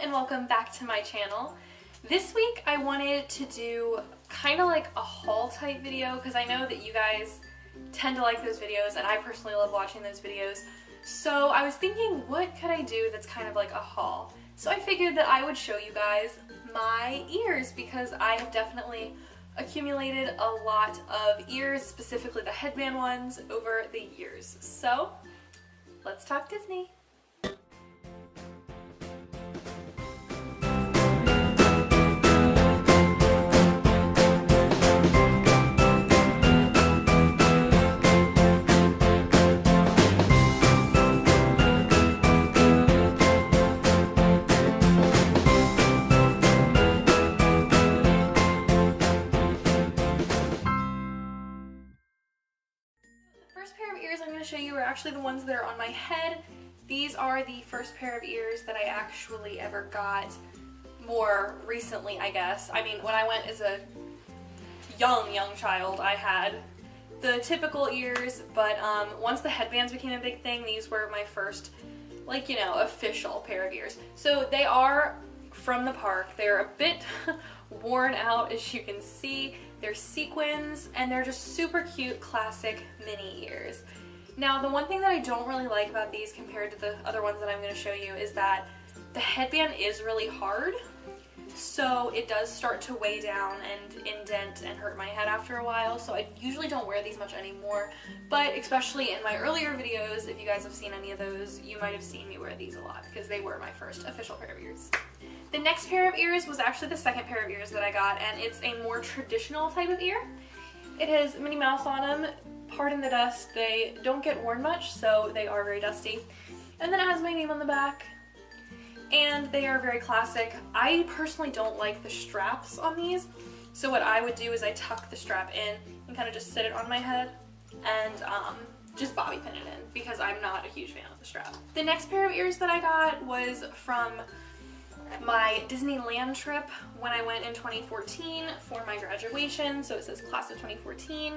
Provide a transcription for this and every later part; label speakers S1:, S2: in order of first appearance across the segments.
S1: and welcome back to my channel. This week I wanted to do kind of like a haul type video because I know that you guys tend to like those videos and I personally love watching those videos. So I was thinking, what could I do that's kind of like a haul? So I figured that I would show you guys my ears because I have definitely accumulated a lot of ears, specifically the headband ones, over the years. So let's talk Disney. First pair of ears I'm going to show you are actually the ones that are on my head. These are the first pair of ears that I actually ever got more recently, I guess. I mean, when I went as a young child, I had the typical ears, but once the headbands became a big thing, these were my first, like, you know, official pair of ears. So they are from the park. They're a bit worn out, as you can see. They're sequins, and they're just super cute, classic Minnie ears. Now, the one thing that I don't really like about these compared to the other ones that I'm going to show you is that the headband is really hard, so it does start to weigh down and indent and hurt my head after a while, so I usually don't wear these much anymore, but especially in my earlier videos, if you guys have seen any of those, you might have seen me wear these a lot because they were my first official pair of ears. The next pair of ears was actually the second pair of ears that I got, and it's a more traditional type of ear. It has Minnie Mouse on them. Pardon the dust, they don't get worn much, so they are very dusty. And then it has my name on the back, and they are very classic. I personally don't like the straps on these, so what I would do is I tuck the strap in and kind of just sit it on my head and just bobby pin it in because I'm not a huge fan of the strap. The next pair of ears that I got was from my Disneyland trip when I went in 2014 for my graduation. So it says class of 2014,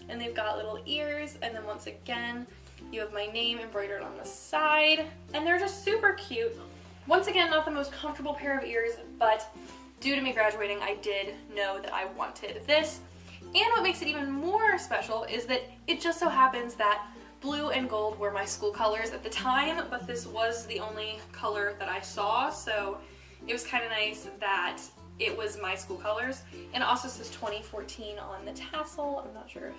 S1: and they've got little ears, and then once again you have my name embroidered on the side, and they're just super cute. Once again, not the most comfortable pair of ears, but due to me graduating, I did know that I wanted this. And what makes it even more special is that it just so happens that blue and gold were my school colors at the time, but this was the only color that I saw, so it was kind of nice that it was my school colors. And it also says 2014 on the tassel. I'm not sure if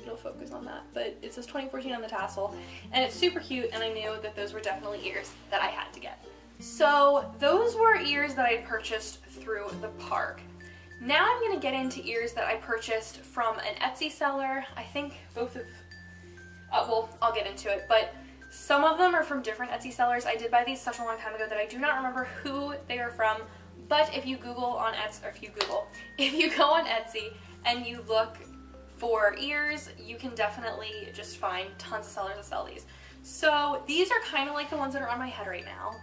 S1: it'll focus on that, but it says 2014 on the tassel, and it's super cute, and I knew that those were definitely ears that I had to get. So those were ears that I purchased through the park. Now I'm going to get into ears that I purchased from an Etsy seller. I think both of, well, I'll get into it, but some of them are from different Etsy sellers. I did buy these such a long time ago that I do not remember who they are from, but if you Google on Etsy, or if you go on Etsy and you look for ears, you can definitely just find tons of sellers that sell these. So these are kind of like the ones that are on my head right now.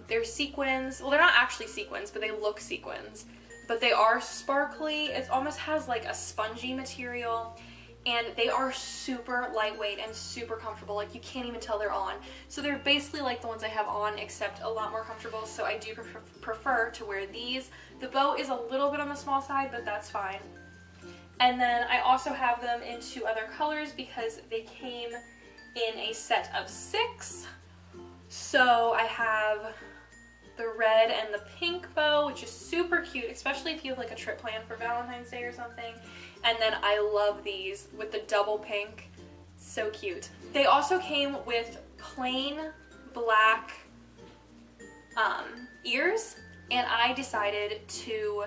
S1: They're sequins. Well, they're not actually sequins, but they look sequins. But they are sparkly. It almost has like a spongy material. And they are super lightweight and super comfortable. Like, you can't even tell they're on. So they're basically like the ones I have on, except a lot more comfortable. So I do prefer to wear these. The bow is a little bit on the small side, but that's fine. And then I also have them in two other colors because they came in a set of 6. So I have the red and the pink bow, which is super cute, especially if you have like a trip planned for Valentine's Day or something. And then I love these with the double pink, so cute. They also came with plain black ears, and I decided to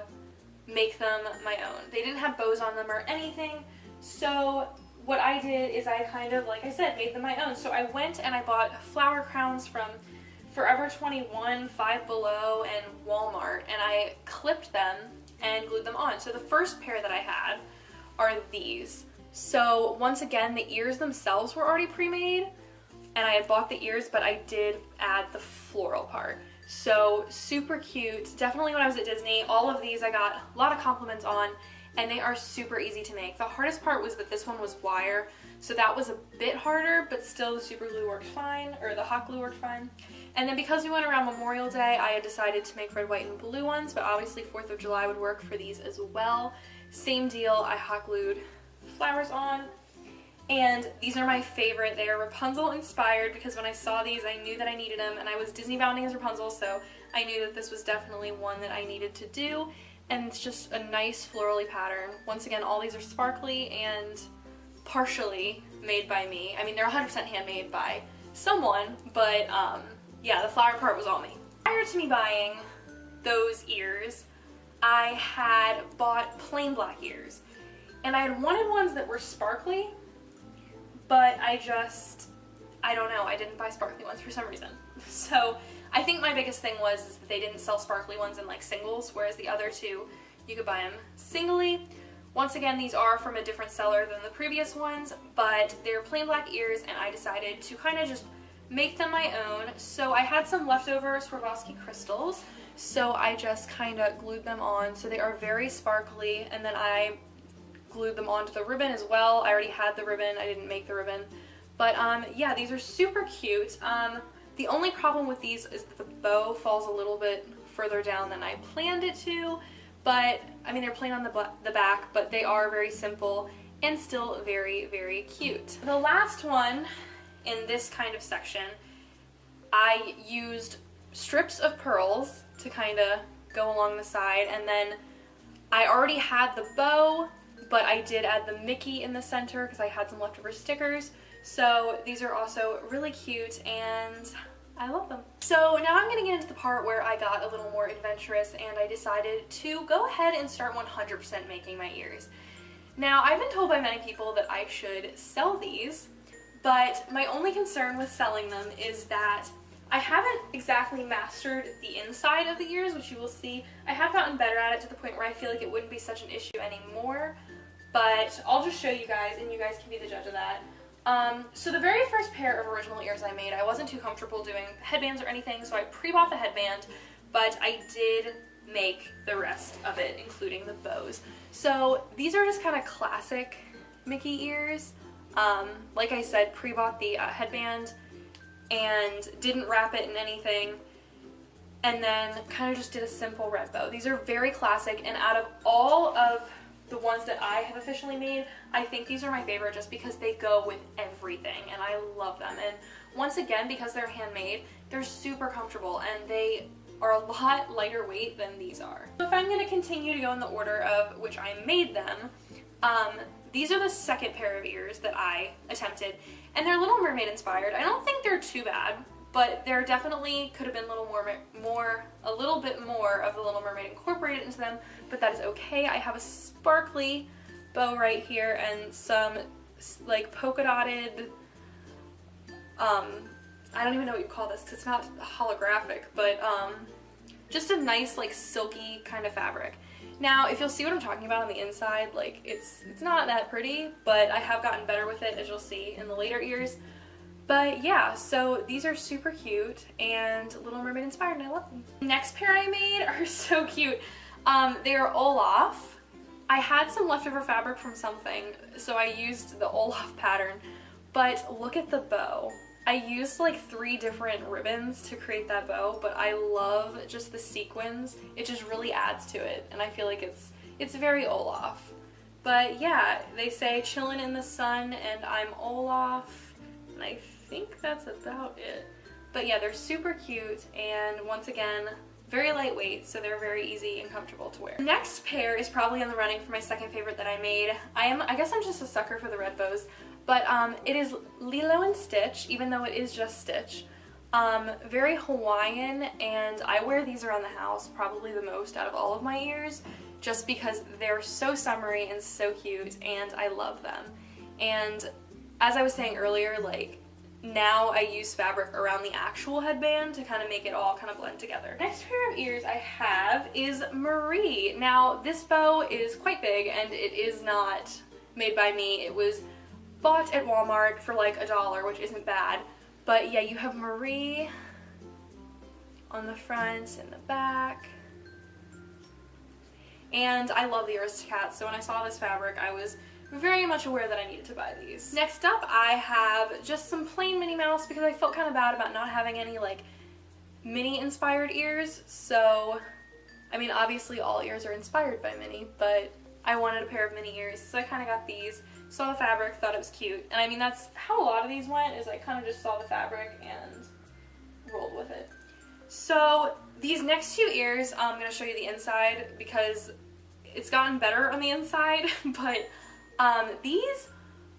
S1: make them my own. They didn't have bows on them or anything, so what I did is I kind of, like I said, made them my own. So I went and I bought flower crowns from Forever 21, Five Below, and Walmart, and I clipped them and glued them on. So the first pair that I had are these. So once again, the ears themselves were already pre-made, and I had bought the ears, but I did add the floral part. So super cute. Definitely when I was at Disney, all of these I got a lot of compliments on, and they are super easy to make. The hardest part was that this one was wire, so that was a bit harder, but still the super glue worked fine, or the hot glue worked fine. And then because we went around Memorial Day, I had decided to make red, white, and blue ones, but obviously 4th of July would work for these as well. Same deal, I hot glued flowers on. And these are my favorite. They are Rapunzel inspired because when I saw these, I knew that I needed them, and I was Disney bounding as Rapunzel, so I knew that this was definitely one that I needed to do. And it's just a nice florally pattern. Once again, all these are sparkly and partially made by me. I mean, they're 100% handmade by someone, but yeah, the flower part was all me. Prior to me buying those ears, I had bought plain black ears. And I had wanted ones that were sparkly, but I don't know, I didn't buy sparkly ones for some reason. So I think my biggest thing was that they didn't sell sparkly ones in like singles, whereas the other two, you could buy them singly. Once again, these are from a different seller than the previous ones, but they're plain black ears, and I decided to kind of just make them my own. So I had some leftover Swarovski crystals, so I just kind of glued them on. So they are very sparkly, and then I glued them onto the ribbon as well. I already had the ribbon, I didn't make the ribbon. But yeah, these are super cute. The only problem with these is that the bow falls a little bit further down than I planned it to. But, I mean, they're plain on the back, but they are very simple and still very, very cute. The last one in this kind of section, I used strips of pearls to kind of go along the side, and then I already had the bow, but I did add the Mickey in the center because I had some leftover stickers. So these are also really cute, and I love them. So now I'm gonna get into the part where I got a little more adventurous, and I decided to go ahead and start 100% making my ears. Now, I've been told by many people that I should sell these, but my only concern with selling them is that I haven't exactly mastered the inside of the ears, which you will see. I have gotten better at it to the point where I feel like it wouldn't be such an issue anymore, but I'll just show you guys, and you guys can be the judge of that. So the very first pair of original ears I made, I wasn't too comfortable doing headbands or anything, so I pre-bought the headband, but I did make the rest of it, including the bows. So these are just kind of classic Mickey ears. Like I said, pre-bought the headband and didn't wrap it in anything, and then kind of just did a simple red bow. These are very classic, and out of all of the ones that I have officially made, I think these are my favorite just because they go with everything, and I love them. And once again, because they're handmade, they're super comfortable, and they are a lot lighter weight than these are. So if I'm going to continue to go in the order of which I made them, these are the second pair of ears that I attempted, and they're Little Mermaid inspired. I don't think they're too bad, but there definitely could have been a little bit more of the Little Mermaid incorporated into them, but that is okay. I have a sparkly bow right here and some like polka dotted, I don't even know what you call this because it's not holographic, but just a nice like silky kind of fabric. Now, if you'll see what I'm talking about on the inside, like it's not that pretty, but I have gotten better with it, as you'll see in the later ears. But yeah, so these are super cute and Little Mermaid inspired, and I love them. Next pair I made are so cute. They are Olaf. I had some leftover fabric from something, so I used the Olaf pattern, but look at the bow. I used like 3 different ribbons to create that bow, but I love just the sequins. It just really adds to it, and I feel like it's very Olaf. But yeah, they say chillin' in the sun, and I'm Olaf, and I think that's about it. But yeah, they're super cute, and once again, very lightweight, so they're very easy and comfortable to wear. Next pair is probably in the running for my second favorite that I made. I guess I'm just a sucker for the red bows, but it is Lilo and Stitch, even though it is just Stitch. Very Hawaiian, and I wear these around the house probably the most out of all of my ears, just because they're so summery and so cute, and I love them. And as I was saying earlier, like, now I use fabric around the actual headband to kind of make it all kind of blend together. Next pair of ears I have is Marie. Now, this bow is quite big, and it is not made by me. It was bought at Walmart for like $1, which isn't bad. But yeah, you have Marie on the front and the back. And I love the Aristocats, so when I saw this fabric, I was very much aware that I needed to buy these. Next up, I have just some plain Minnie Mouse because I felt kind of bad about not having any like Minnie inspired ears, so I mean obviously all ears are inspired by Minnie, but I wanted a pair of Minnie ears, so I kind of got these. Saw the fabric, thought it was cute, and I mean that's how a lot of these went, is I kind of just saw the fabric and rolled with it. So these next two ears, I'm going to show you the inside because it's gotten better on the inside, but these,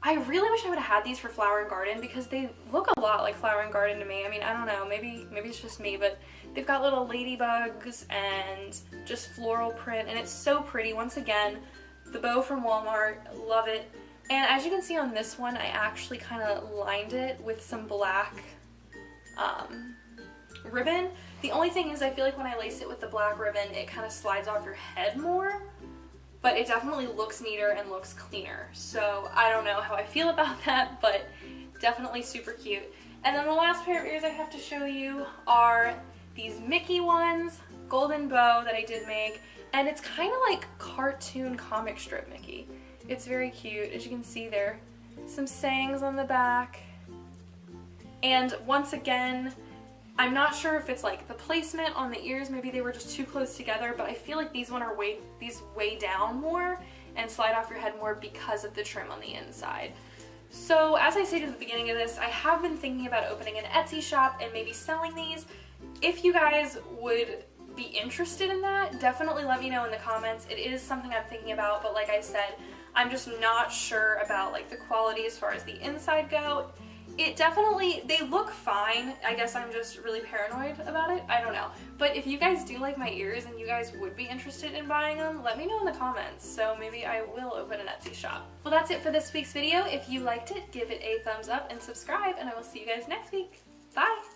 S1: I really wish I would have had these for Flower and Garden because they look a lot like Flower and Garden to me. I mean, I don't know, maybe it's just me, but they've got little ladybugs and just floral print, and it's so pretty. Once again, the bow from Walmart, love it. And as you can see on this one, I actually kind of lined it with some black ribbon. The only thing is I feel like when I lace it with the black ribbon, it kind of slides off your head more, but it definitely looks neater and looks cleaner. So I don't know how I feel about that, but definitely super cute. And then the last pair of ears I have to show you are these Mickey ones, golden bow that I did make, and it's kind of like cartoon comic strip Mickey. It's very cute. As you can see, there some sayings on the back. And once again, I'm not sure if it's like the placement on the ears, maybe they were just too close together, but I feel like these weigh down more and slide off your head more because of the trim on the inside. So as I stated at the beginning of this, I have been thinking about opening an Etsy shop and maybe selling these. If you guys would be interested in that, definitely let me know in the comments. It is something I'm thinking about, but like I said, I'm just not sure about like the quality as far as the inside go. It definitely, they look fine. I guess I'm just really paranoid about it. I don't know. But if you guys do like my ears and you guys would be interested in buying them, let me know in the comments. So maybe I will open an Etsy shop. Well, that's it for this week's video. If you liked it, give it a thumbs up and subscribe, and I will see you guys next week. Bye!